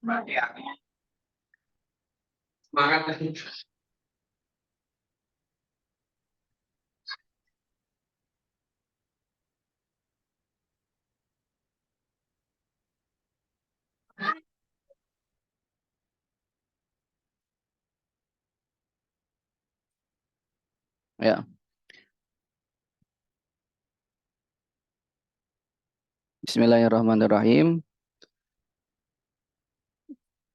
Semangat. Ya, Bismillahirrahmanirrahim.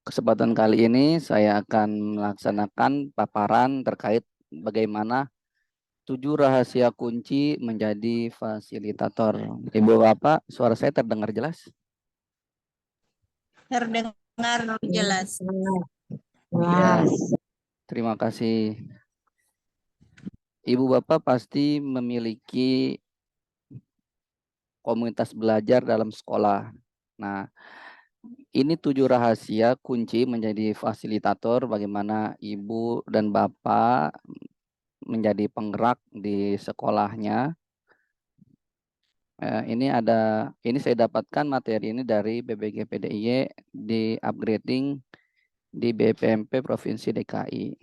Kesempatan kali ini saya akan melaksanakan paparan terkait bagaimana 7 rahasia kunci menjadi fasilitator. Ibu Bapak, suara saya terdengar jelas? Terdengar jelas. Ya, terima kasih. Ibu Bapak pasti memiliki komunitas belajar dalam sekolah. Nah, ini 7 rahasia kunci menjadi fasilitator bagaimana Ibu dan Bapak menjadi penggerak di sekolahnya. Ini saya dapatkan materi ini dari BBG PDIY di upgrading di BPMP Provinsi DKI.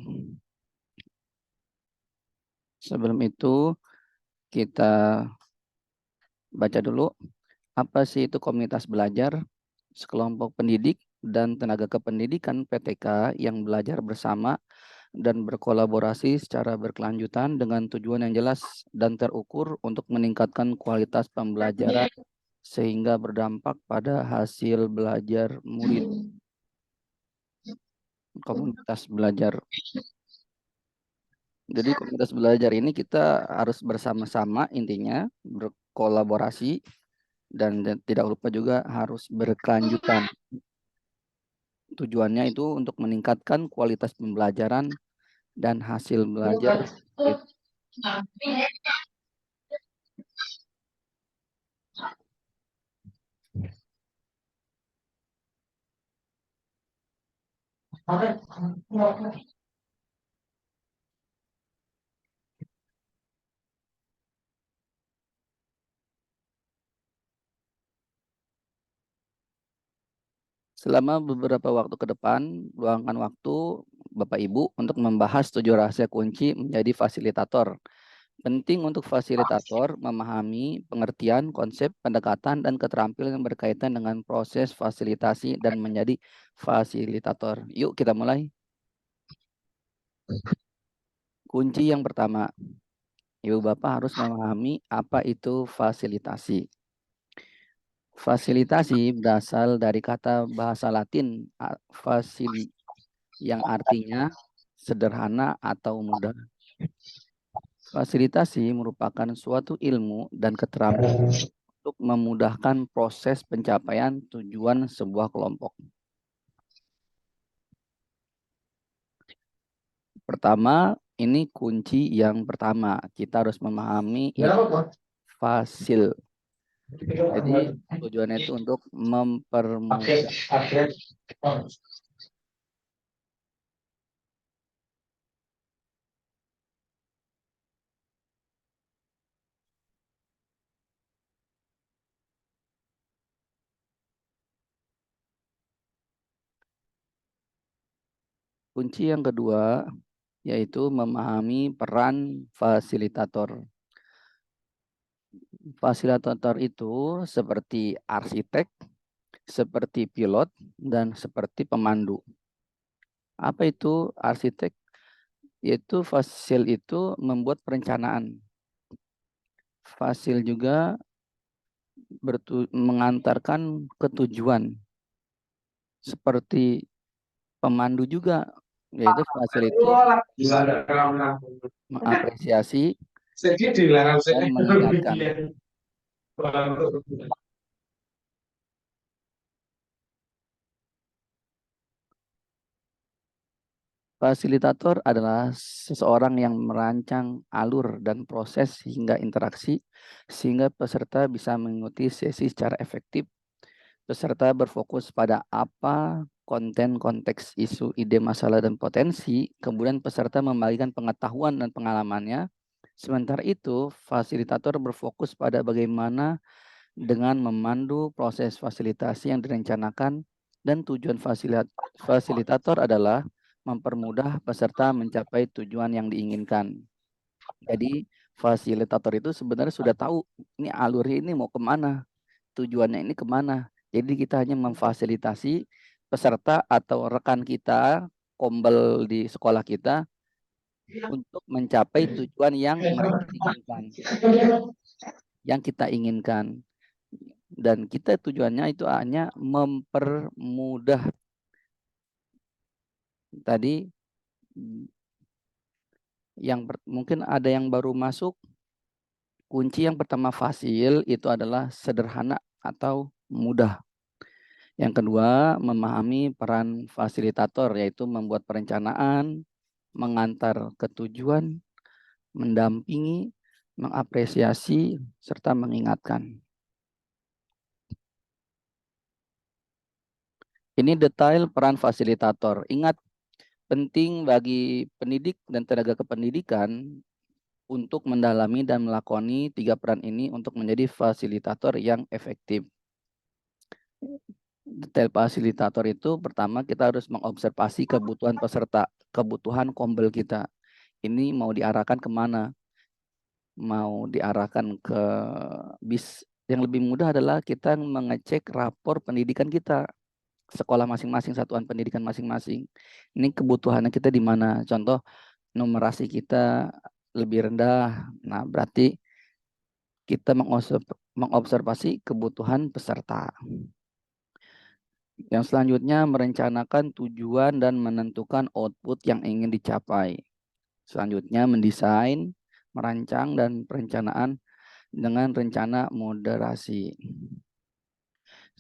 Sebelum itu kita baca dulu apa sih itu komunitas belajar, sekelompok pendidik dan tenaga kependidikan PTK yang belajar bersama dan berkolaborasi secara berkelanjutan dengan tujuan yang jelas dan terukur untuk meningkatkan kualitas pembelajaran sehingga berdampak pada hasil belajar murid. Komunitas belajar. Jadi komunitas belajar ini kita harus bersama-sama, intinya berkolaborasi dan tidak lupa juga harus berkelanjutan. Tujuannya itu untuk meningkatkan kualitas pembelajaran dan hasil belajar. Selama beberapa waktu ke depan, luangkan waktu Bapak Ibu untuk membahas 7 rahasia kunci menjadi fasilitator. Penting untuk fasilitator memahami pengertian, konsep, pendekatan, dan keterampilan yang berkaitan dengan proses fasilitasi dan menjadi fasilitator. Yuk kita mulai. Kunci yang pertama, Ibu Bapak harus memahami apa itu fasilitasi. Fasilitasi berasal dari kata bahasa Latin facili yang artinya sederhana atau mudah. Fasilitasi merupakan suatu ilmu dan keterampilan untuk memudahkan proses pencapaian tujuan sebuah kelompok. Pertama, ini kunci yang pertama. Kita harus memahami fasil. Jadi tujuannya itu untuk mempermudah. Kunci yang kedua yaitu memahami peran fasilitator. Fasilitator itu seperti arsitek, seperti pilot, dan seperti pemandu. Apa itu arsitek? Yaitu fasil itu membuat perencanaan. Fasil juga mengantarkan ketujuan. Seperti pemandu juga, yaitu fasil itu mengapresiasi dan mengingatkan. Fasilitator adalah seseorang yang merancang alur dan proses hingga interaksi sehingga peserta bisa mengikuti sesi secara efektif. Peserta berfokus pada apa, konten, konteks, isu, ide, masalah, dan potensi. Kemudian peserta membagikan pengetahuan dan pengalamannya. Sementara itu, fasilitator berfokus pada bagaimana dengan memandu proses fasilitasi yang direncanakan Dan tujuan fasilitator adalah mempermudah peserta mencapai tujuan yang diinginkan. Jadi fasilitator itu sebenarnya sudah tahu ini alurnya ini mau kemana, tujuannya ini kemana. Jadi kita hanya memfasilitasi peserta atau rekan kita, kombel di sekolah kita untuk mencapai tujuan yang mereka inginkan, yang kita inginkan. Dan kita tujuannya itu hanya mempermudah. Tadi mungkin ada yang baru masuk, kunci yang pertama fasil itu adalah sederhana atau mudah. Yang kedua, memahami peran fasilitator, yaitu membuat perencanaan, mengantar ke tujuan, mendampingi, mengapresiasi, serta mengingatkan. Ini detail peran fasilitator. Ingat, penting bagi pendidik dan tenaga kependidikan untuk mendalami dan melakoni 3 peran ini untuk menjadi fasilitator yang efektif. Detail fasilitator itu pertama kita harus mengobservasi kebutuhan peserta, kebutuhan kombel kita. Ini mau diarahkan kemana? Mau diarahkan ke bis. Yang lebih mudah adalah kita mengecek rapor pendidikan kita, sekolah masing-masing, satuan pendidikan masing-masing. Ini kebutuhannya kita di mana? Contoh, numerasi kita lebih rendah. Nah, berarti kita mengobservasi kebutuhan peserta. Yang selanjutnya, merencanakan tujuan dan menentukan output yang ingin dicapai. Selanjutnya, mendesain, merancang, dan perencanaan dengan rencana moderasi.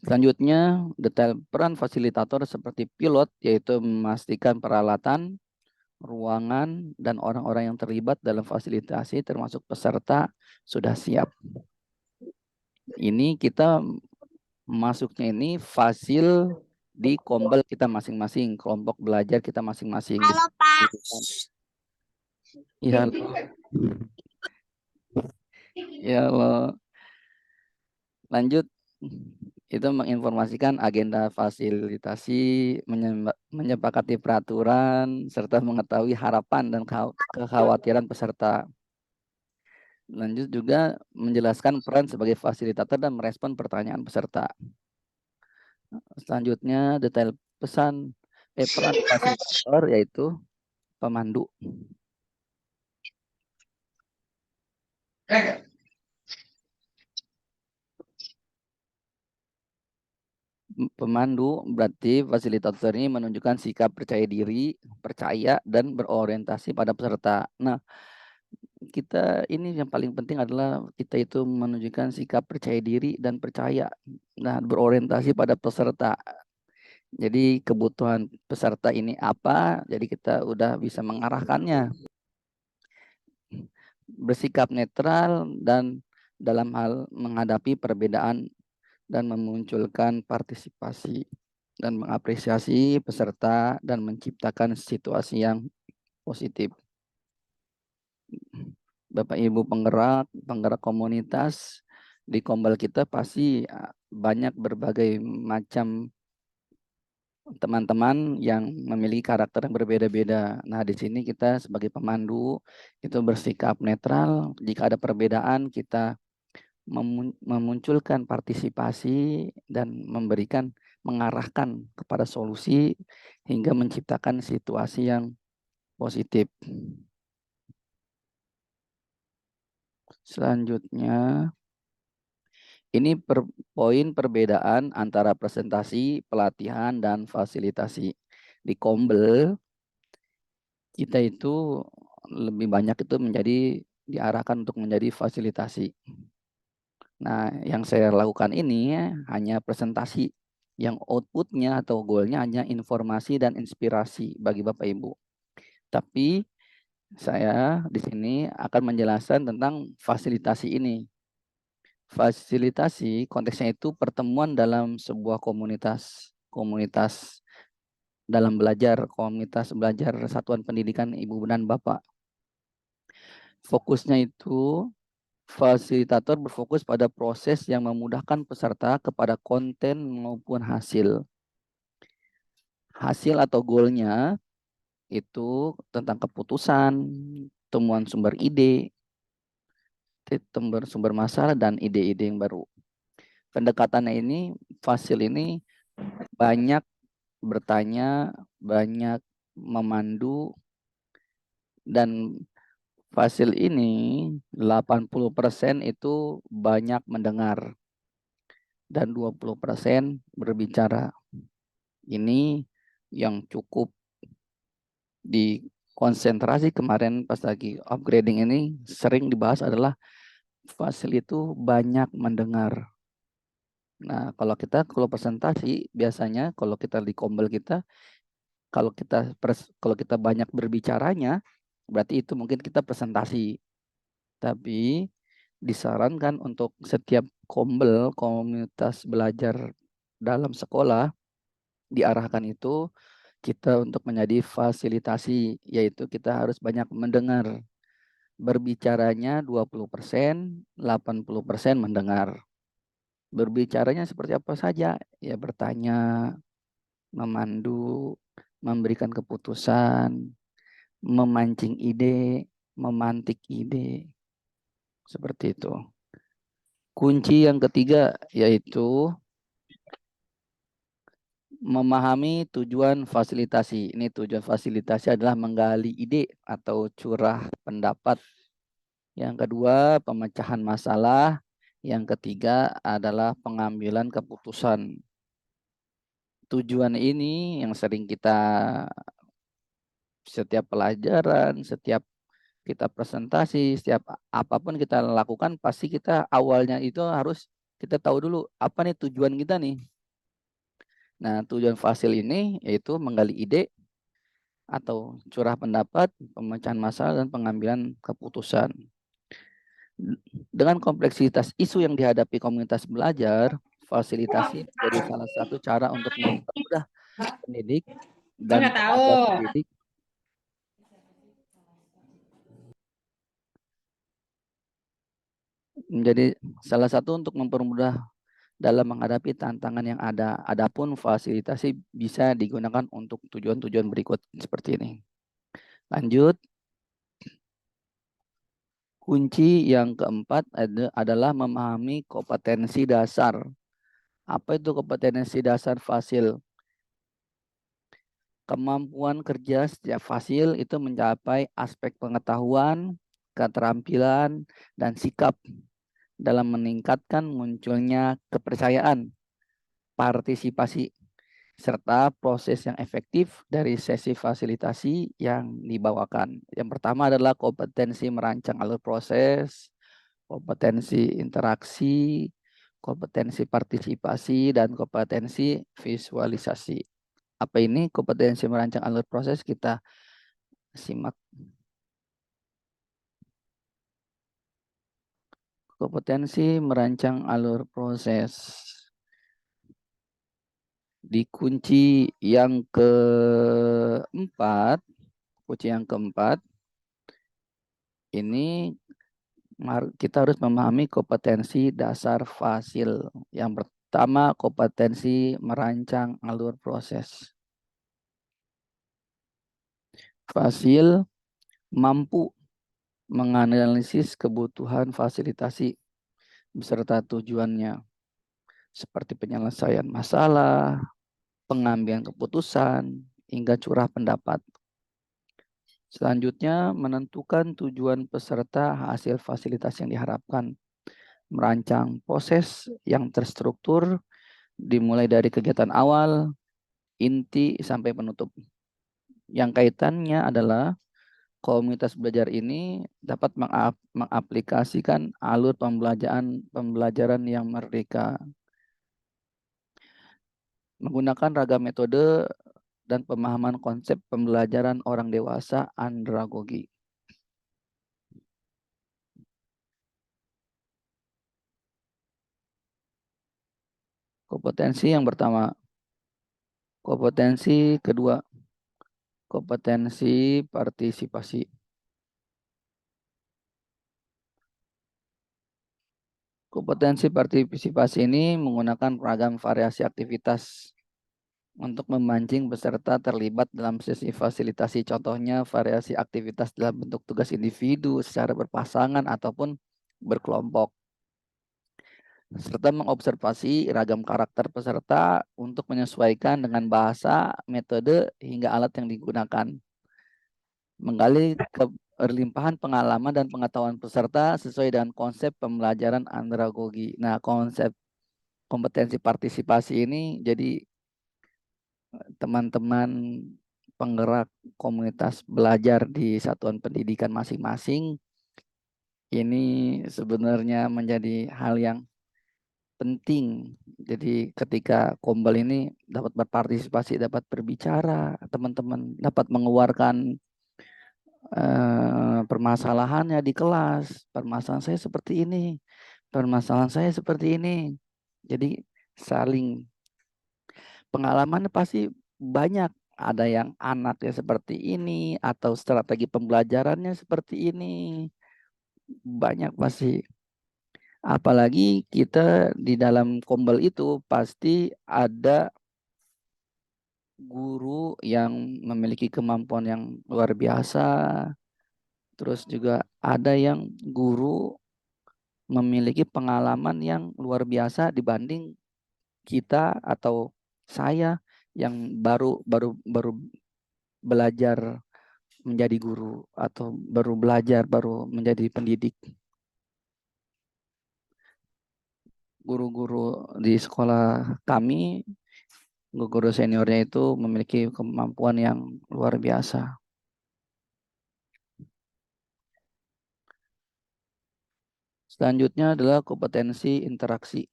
Selanjutnya, detail peran fasilitator seperti pilot, yaitu memastikan peralatan, ruangan, dan orang-orang yang terlibat dalam fasilitasi termasuk peserta sudah siap. Ini kita masuknya ini fasil di kombel kita masing-masing, kelompok belajar kita masing-masing. Halo Pak. Ya, ya Allah. Lanjut, itu menginformasikan agenda fasilitasi, menyepakati peraturan, serta mengetahui harapan dan kekhawatiran peserta. Lanjut juga menjelaskan peran sebagai fasilitator dan merespon pertanyaan peserta. Selanjutnya detail peran fasilitator yaitu pemandu. Pemandu berarti fasilitator ini menunjukkan sikap percaya diri, percaya, dan berorientasi pada peserta. Nah, kita ini yang paling penting adalah kita itu menunjukkan sikap percaya diri dan percaya. Nah, berorientasi pada peserta. Jadi kebutuhan peserta ini apa? Jadi kita udah bisa mengarahkannya. Bersikap netral dan dalam hal menghadapi perbedaan dan memunculkan partisipasi dan mengapresiasi peserta dan menciptakan situasi yang positif. Bapak Ibu penggerak komunitas di Kombel kita pasti banyak berbagai macam teman-teman yang memiliki karakter yang berbeda-beda. Nah, di sini kita sebagai pemandu itu bersikap netral. Jika ada perbedaan, kita memunculkan partisipasi dan mengarahkan kepada solusi hingga menciptakan situasi yang positif. Selanjutnya, ini poin perbedaan antara presentasi, pelatihan, dan fasilitasi. Di Kombel, kita itu lebih banyak itu diarahkan untuk menjadi fasilitasi. Nah, yang saya lakukan ini hanya presentasi, yang outputnya atau goalnya hanya informasi dan inspirasi bagi Bapak Ibu. Tapi saya di sini akan menjelaskan tentang fasilitasi ini. Fasilitasi konteksnya itu pertemuan dalam sebuah komunitas dalam komunitas belajar satuan pendidikan Ibu dan Bapak. Fokusnya itu fasilitator berfokus pada proses yang memudahkan peserta kepada konten maupun hasil. hasil atau goalnya itu tentang keputusan, temuan sumber ide, sumber masalah, dan ide-ide yang baru. Pendekatannya ini, Fasil ini banyak bertanya, banyak memandu, dan Fasil ini 80% itu banyak mendengar dan 20% berbicara. Ini yang cukup di konsentrasi kemarin pas lagi upgrading ini sering dibahas adalah Fasil itu banyak mendengar. Nah, kalau presentasi biasanya kalau kita di kombel kita kalau kita banyak berbicaranya berarti itu mungkin kita presentasi. Tapi disarankan untuk setiap kombel komunitas belajar dalam sekolah diarahkan itu kita untuk menjadi fasilitasi, yaitu kita harus banyak mendengar. Berbicaranya 20%, 80% mendengar. Berbicaranya seperti apa saja? Ya bertanya, memandu, memberikan keputusan, memancing ide, memantik ide. Seperti itu. Kunci yang ketiga yaitu memahami tujuan fasilitasi. Ini tujuan fasilitasi adalah menggali ide atau curah pendapat. Yang kedua, pemecahan masalah. Yang ketiga adalah pengambilan keputusan. Tujuan ini yang sering kita setiap pelajaran, setiap kita presentasi, setiap apapun kita lakukan, pasti kita awalnya itu harus kita tahu dulu apa nih tujuan kita nih. Nah, tujuan fasil ini yaitu menggali ide atau curah pendapat, pemecahan masalah, dan pengambilan keputusan. Dengan kompleksitas isu yang dihadapi komunitas belajar, fasilitasi menjadi salah satu cara untuk mempermudah pendidik dan Nggak tahu. tenaga pendidik menjadi salah satu untuk mempermudah dalam menghadapi tantangan yang ada. Adapun fasilitasi bisa digunakan untuk tujuan-tujuan berikut seperti ini. Lanjut. Kunci yang keempat adalah memahami kompetensi dasar. Apa itu kompetensi dasar Fasil? Kemampuan kerja setiap Fasil itu mencapai aspek pengetahuan, keterampilan, dan sikap dalam meningkatkan munculnya kepercayaan, partisipasi, serta proses yang efektif dari sesi fasilitasi yang dibawakan. Yang pertama adalah kompetensi merancang alur proses, kompetensi interaksi, kompetensi partisipasi, dan kompetensi visualisasi. Apa ini kompetensi merancang alur proses? Kita simak. Kompetensi merancang alur proses. Di kunci yang keempat, ini kita harus memahami kompetensi dasar Fasil. Yang pertama, kompetensi merancang alur proses. Fasil mampu menganalisis kebutuhan fasilitasi beserta tujuannya, seperti penyelesaian masalah, pengambilan keputusan, hingga curah pendapat. Selanjutnya, menentukan tujuan peserta hasil fasilitas yang diharapkan. Merancang proses yang terstruktur, dimulai dari kegiatan awal, inti, sampai penutup. Yang kaitannya adalah komunitas belajar ini dapat mengaplikasikan alur pembelajaran yang merdeka, menggunakan ragam metode dan pemahaman konsep pembelajaran orang dewasa andragogi. Kompetensi yang pertama. Kompetensi kedua, kompetensi partisipasi. Kompetensi partisipasi ini menggunakan beragam variasi aktivitas untuk memancing peserta terlibat dalam sesi fasilitasi. Contohnya variasi aktivitas dalam bentuk tugas individu secara berpasangan ataupun berkelompok, serta mengobservasi ragam karakter peserta untuk menyesuaikan dengan bahasa, metode, hingga alat yang digunakan. Menggali keberlimpahan pengalaman dan pengetahuan peserta sesuai dengan konsep pembelajaran andragogi. Nah, konsep kompetensi partisipasi ini jadi teman-teman penggerak komunitas belajar di satuan pendidikan masing-masing ini sebenarnya menjadi hal yang penting. Jadi ketika Kombel ini dapat berpartisipasi, dapat berbicara, teman-teman dapat mengeluarkan permasalahannya di kelas. Permasalahan saya seperti ini, permasalahan saya seperti ini. Jadi saling pengalaman pasti banyak. Ada yang anaknya seperti ini atau strategi pembelajarannya seperti ini. Banyak pasti. Apalagi kita di dalam Kombel itu pasti ada guru yang memiliki kemampuan yang luar biasa. Terus juga ada yang guru memiliki pengalaman yang luar biasa dibanding kita atau saya yang baru baru baru belajar menjadi guru atau baru belajar baru menjadi pendidik. Guru-guru di sekolah kami, guru seniornya itu memiliki kemampuan yang luar biasa. Selanjutnya adalah kompetensi interaksi.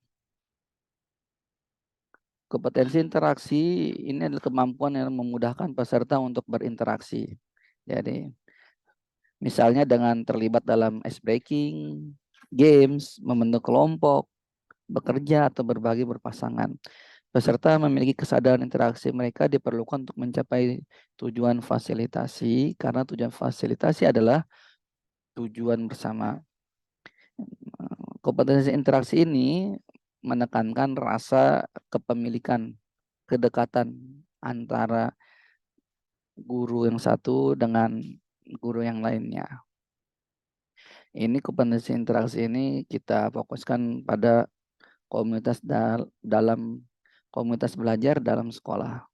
Kompetensi interaksi ini adalah kemampuan yang memudahkan peserta untuk berinteraksi. Jadi, misalnya dengan terlibat dalam ice breaking, games, membentuk kelompok, bekerja atau berbagi berpasangan. Peserta memiliki kesadaran interaksi mereka diperlukan untuk mencapai tujuan fasilitasi, karena tujuan fasilitasi adalah tujuan bersama. Kompetensi interaksi ini menekankan rasa kepemilikan, kedekatan antara guru yang satu dengan guru yang lainnya. Ini kompetensi interaksi ini kita fokuskan pada komunitas dalam komunitas belajar dalam sekolah,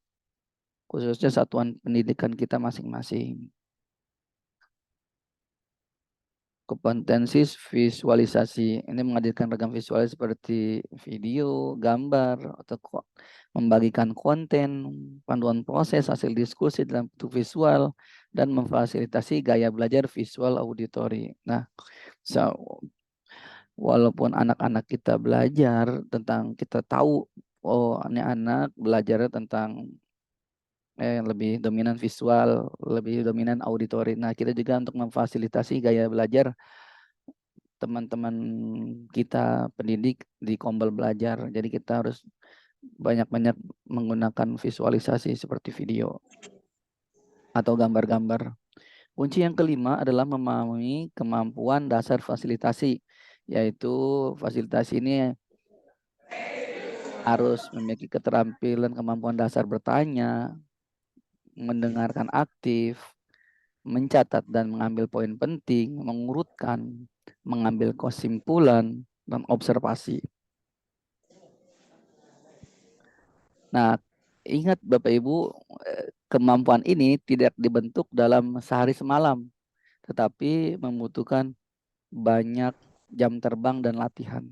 khususnya satuan pendidikan kita masing-masing. Kompetensi visualisasi ini menghadirkan ragam visual seperti video, gambar, atau membagikan konten, panduan proses, hasil diskusi dalam bentuk visual, dan memfasilitasi gaya belajar visual auditori. Nah, walaupun anak-anak kita belajar tentang, kita tahu, oh ini anak belajar tentang lebih dominan visual, lebih dominan auditori. Nah, kita juga untuk memfasilitasi gaya belajar teman-teman kita pendidik di Kombel Belajar. Jadi kita harus banyak-banyak menggunakan visualisasi seperti video atau gambar-gambar. Kunci yang kelima adalah memahami kemampuan dasar fasilitasi, yaitu fasilitasi ini harus memiliki keterampilan kemampuan dasar bertanya, mendengarkan aktif, mencatat dan mengambil poin penting, mengurutkan, mengambil kesimpulan, dan observasi. Nah, ingat Bapak Ibu, kemampuan ini tidak dibentuk dalam sehari semalam, tetapi membutuhkan banyak jam terbang dan latihan.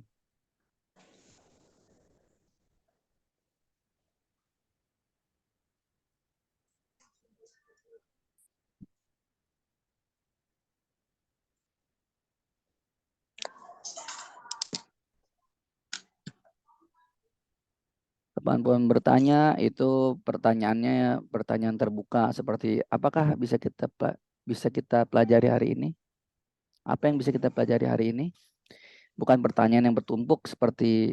Kemampuan bertanya itu pertanyaannya pertanyaan terbuka seperti apakah bisa kita pelajari hari ini? Apa yang bisa kita pelajari hari ini? Bukan pertanyaan yang bertumpuk seperti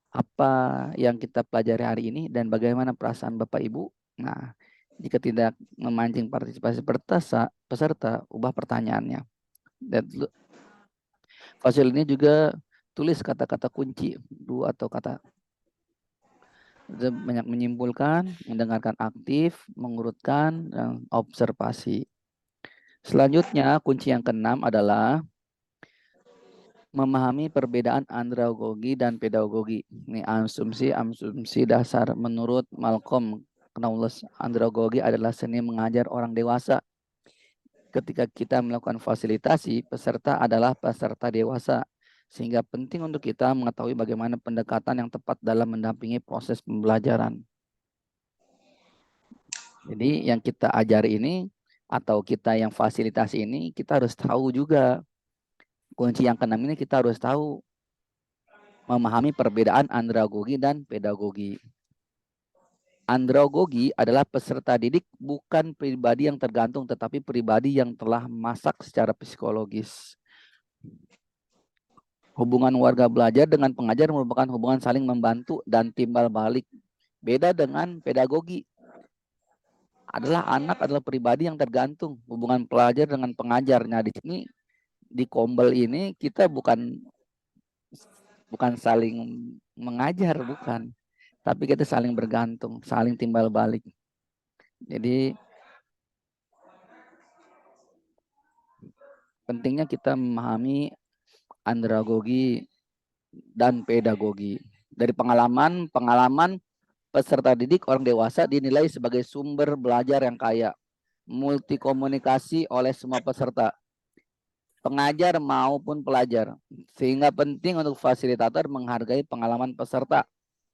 apa yang kita pelajari hari ini dan bagaimana perasaan Bapak Ibu. Nah, jika tidak memancing partisipasi peserta, ubah pertanyaannya. Dan Fasil ini juga tulis kata-kata kunci dua atau kata. banyak menyimpulkan, mendengarkan aktif, mengurutkan, dan observasi. Selanjutnya, kunci yang keenam adalah memahami perbedaan andragogi dan pedagogi. Ini asumsi dasar menurut Malcolm Knowles. Andragogi adalah seni mengajar orang dewasa. Ketika kita melakukan fasilitasi, peserta adalah peserta dewasa. Sehingga penting untuk kita mengetahui bagaimana pendekatan yang tepat dalam mendampingi proses pembelajaran. Jadi yang kita ajar ini atau kita yang fasilitasi ini, kita harus tahu juga. Kunci yang keenam ini kita harus tahu memahami perbedaan andragogi dan pedagogi. Andragogi adalah peserta didik bukan pribadi yang tergantung, tetapi pribadi yang telah masak secara psikologis. Hubungan warga belajar dengan pengajar merupakan hubungan saling membantu dan timbal balik. Beda dengan pedagogi. Anak adalah pribadi yang tergantung. Hubungan pelajar dengan pengajarnya di sini di Kombel ini kita bukan saling mengajar, bukan. Tapi kita saling bergantung, saling timbal balik. Jadi pentingnya kita memahami andragogi dan pedagogi. Dari pengalaman peserta didik orang dewasa dinilai sebagai sumber belajar yang kaya, multikomunikasi oleh semua peserta, pengajar maupun pelajar. Sehingga penting untuk fasilitator menghargai pengalaman peserta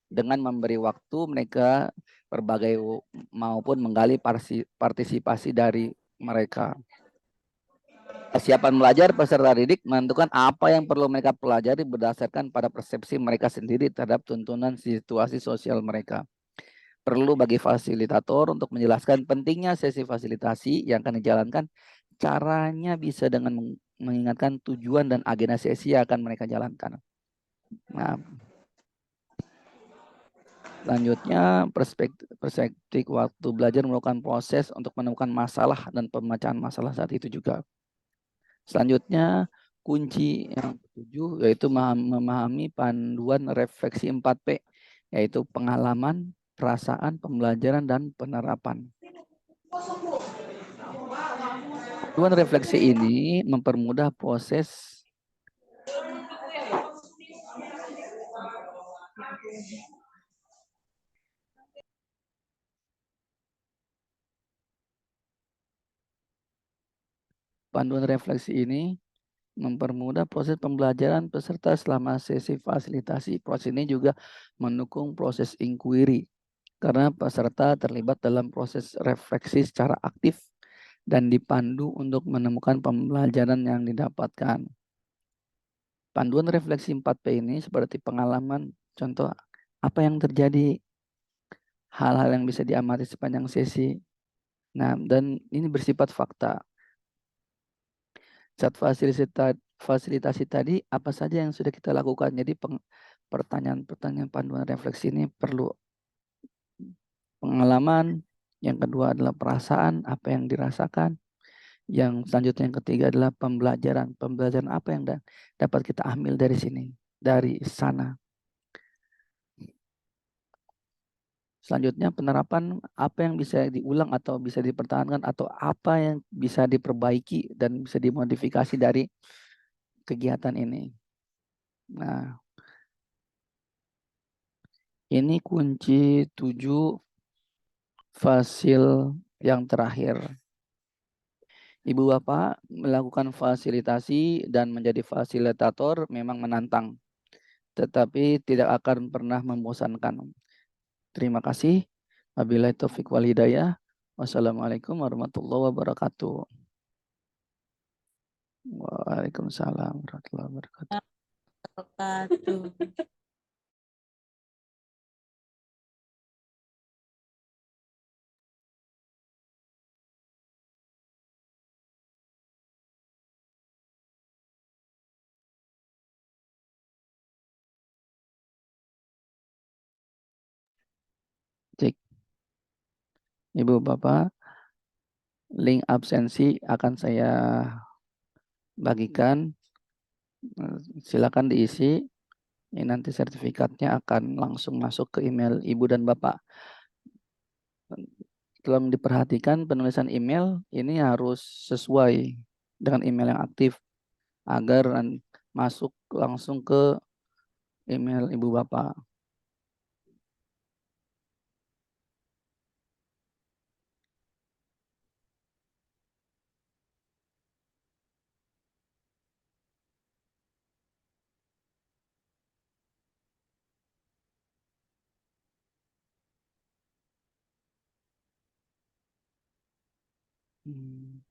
dengan memberi waktu mereka berbagai maupun menggali partisipasi dari mereka. Kesiapan belajar peserta didik menentukan apa yang perlu mereka pelajari berdasarkan pada persepsi mereka sendiri terhadap tuntunan situasi sosial mereka. Perlu bagi fasilitator untuk menjelaskan pentingnya sesi fasilitasi yang akan dijalankan, caranya bisa dengan mengingatkan tujuan dan agenda sesi yang akan mereka jalankan. Nah, selanjutnya perspektif waktu belajar merupakan proses untuk menemukan masalah dan pemecahan masalah saat itu juga. Selanjutnya, kunci yang ketujuh yaitu memahami panduan refleksi 4P, yaitu pengalaman, perasaan, pembelajaran, dan penerapan. Panduan refleksi ini mempermudah proses pembelajaran peserta selama sesi fasilitasi. Proses ini juga mendukung proses inquiry karena peserta terlibat dalam proses refleksi secara aktif dan dipandu untuk menemukan pembelajaran yang didapatkan. Panduan refleksi 4P ini seperti pengalaman, contoh apa yang terjadi, hal-hal yang bisa diamati sepanjang sesi. Nah, dan ini bersifat fakta. Saat fasilitasi tadi, apa saja yang sudah kita lakukan? Jadi pertanyaan-pertanyaan panduan refleksi ini perlu pengalaman, yang kedua adalah perasaan, apa yang dirasakan, yang selanjutnya yang ketiga adalah pembelajaran. Pembelajaran apa yang dapat kita ambil dari sini, dari sana. Selanjutnya penerapan, apa yang bisa diulang atau bisa dipertahankan atau apa yang bisa diperbaiki dan bisa dimodifikasi dari kegiatan ini. Nah, ini kunci 7 fasil yang terakhir. Ibu Bapak melakukan fasilitasi dan menjadi fasilitator memang menantang, tetapi tidak akan pernah membosankan. Terima kasih. Wabillahi taufiq wal hidayah. Wassalamualaikum warahmatullahi wabarakatuh. Waalaikumsalam warahmatullahi wabarakatuh. Wabarakatuh. Cek. Ibu Bapak, link absensi akan saya bagikan. Silakan diisi. Ini nanti sertifikatnya akan langsung masuk ke email Ibu dan Bapak. Tolong diperhatikan penulisan email ini harus sesuai dengan email yang aktif agar masuk langsung ke email Ibu Bapak. Hmm.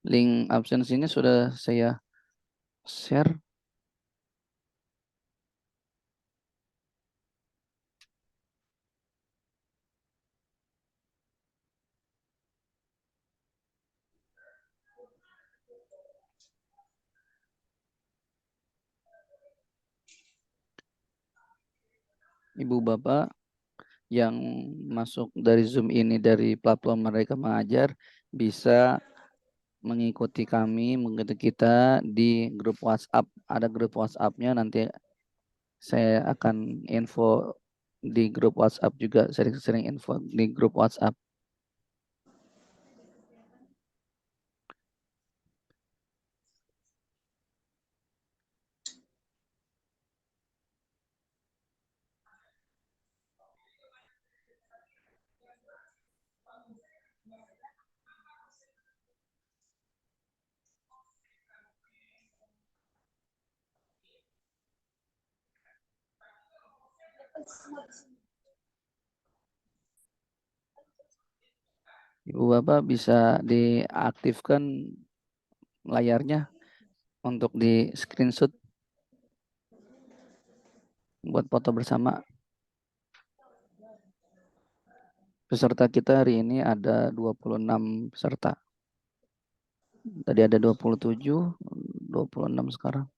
Link absensinya sudah saya share. Ibu Bapak yang masuk dari Zoom ini dari platform Mereka Mengajar bisa mengikuti kita di grup WhatsApp. Ada grup WhatsApp-nya, nanti saya akan info di grup WhatsApp juga, sering-sering info di grup WhatsApp. Ibu Bapak bisa diaktifkan layarnya untuk di screenshot buat foto bersama. Peserta kita hari ini ada 26 peserta. Tadi ada 27, 26 sekarang.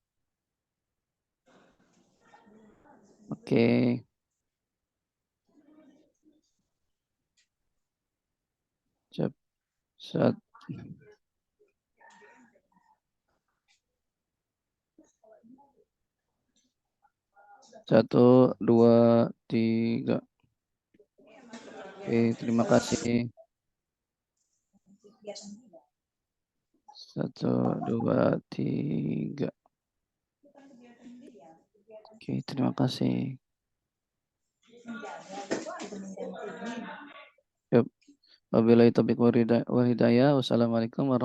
Oke. Cep, set. Satu, dua, tiga. Oke, terima kasih. Satu, dua, tiga. Oke, terima kasih. Yep. Wabillahi taufiq wal hidayah. Wassalamualaikum warahmatullahi wabarakatuh.